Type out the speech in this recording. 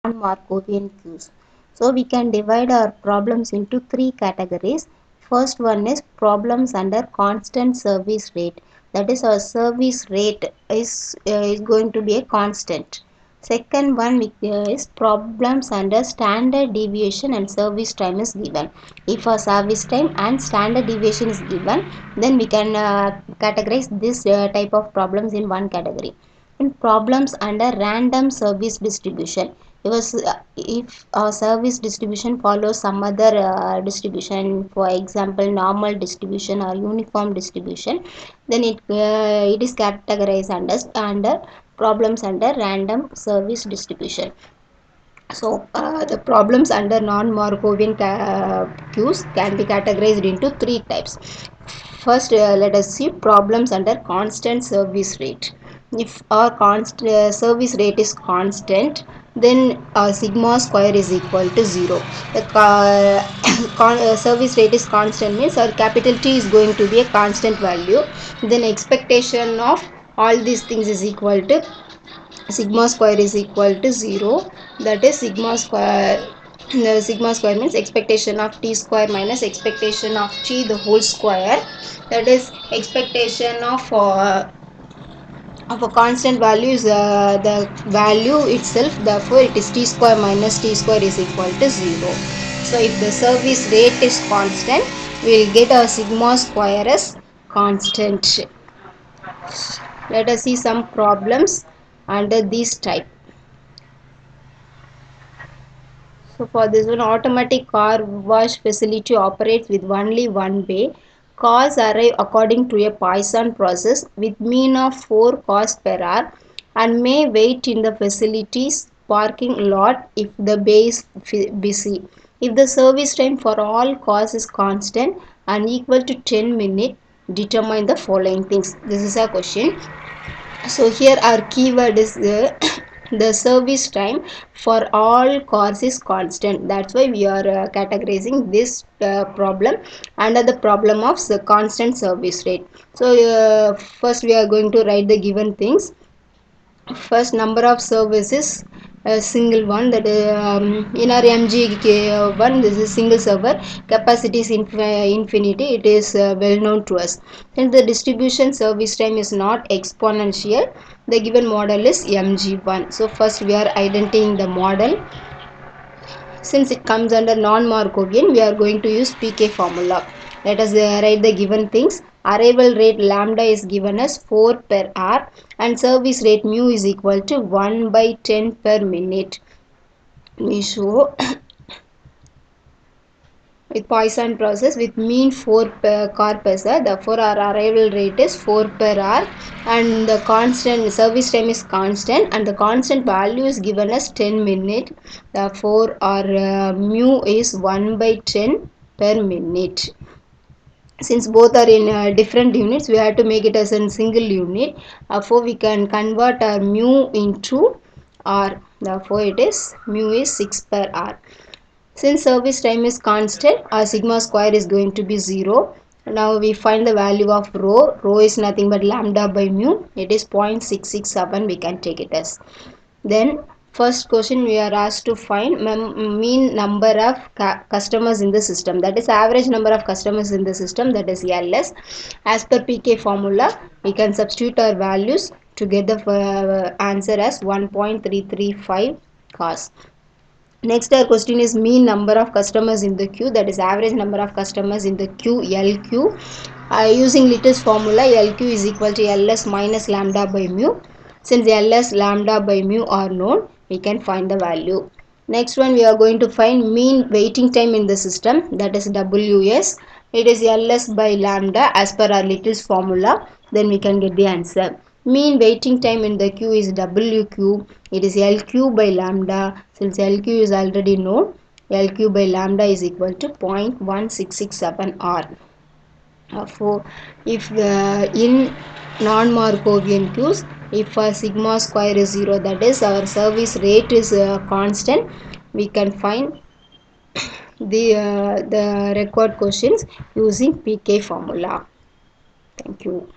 non-Markovian queues. So we can divide our problems into three categories. First one is problems under constant service rate. That is, our service rate is going to be a constant. Second one is problems under standard deviation and service time is given. If our service time and standard deviation is given, then we can categorize this type of problems in one category. In problems under random service distribution, if a service distribution follows some other distribution, for example normal distribution or uniform distribution, then it is categorized under problems under random service distribution. So the problems under non-Markovian queues can be categorized into three types. First, let us see problems under constant service rate. If our service rate is constant, then sigma square is equal to 0. The service rate is constant means our capital T is going to be a constant value. Then expectation of all these things is equal to sigma square is equal to 0. That is sigma square. The sigma square means expectation of t square minus expectation of t the whole square. That is expectation of a constant value is the value itself. Therefore, it is t square minus t square is equal to 0. So, if the service rate is constant, we will get our sigma square as constant. Let us see some problems under this type. So for this one, automatic car wash facility operates with only one bay. Cars arrive according to a Poisson process with mean of 4 cars per hour and may wait in the facility's parking lot if the bay is busy. If the service time for all cars is constant and equal to 10 minutes, determine the following things. This is a question. So here our keyword is the service time for all cars is constant. That's why we are categorizing this problem under the problem of the constant service rate. So first we are going to write the given things. First, number of services, a single one, that in our MG one, this is single server, capacity is infinity, it is well known to us. Since the distribution service time is not exponential, the given model is MG1. So first we are identifying the model. Since it comes under non-Markovian, we are going to use PK formula. Let us write the given things. Arrival rate lambda is given as 4 per hour and service rate mu is equal to 1 by 10 per minute. We show with Poisson process with mean 4 per car per hour. Therefore, our arrival rate is 4 per hour and the constant service time is constant and the constant value is given as 10 minutes. Therefore, our mu is 1 by 10 per minute. Since both are in different units, we have to make it as a single unit. Therefore, we can convert our mu into R. Therefore, it is mu is 6 per hour. Since service time is constant, our sigma square is going to be 0. Now we find the value of rho. Rho is nothing but lambda by mu. It is 0.667. We can take it as. Then first question we are asked to find mean number of customers in the system. That is average number of customers in the system. That is LS. As per PK formula, we can substitute our values to get the answer as 1.335 cars. Next our question is mean number of customers in the queue, that is average number of customers in the queue LQ. Using Little's formula, LQ is equal to LS minus lambda by mu. Since LS lambda by mu are known, we can find the value. Next one we are going to find mean waiting time in the system, that is WS. It is LS by lambda as per our Little's formula. Then we can get the answer. Mean waiting time in the queue is WQ. It is LQ by lambda. Since LQ is already known, LQ by lambda is equal to 0.1667 R. For if in non-Markovian queues, if sigma square is 0, that is our service rate is constant, we can find the required questions using PK formula. Thank you.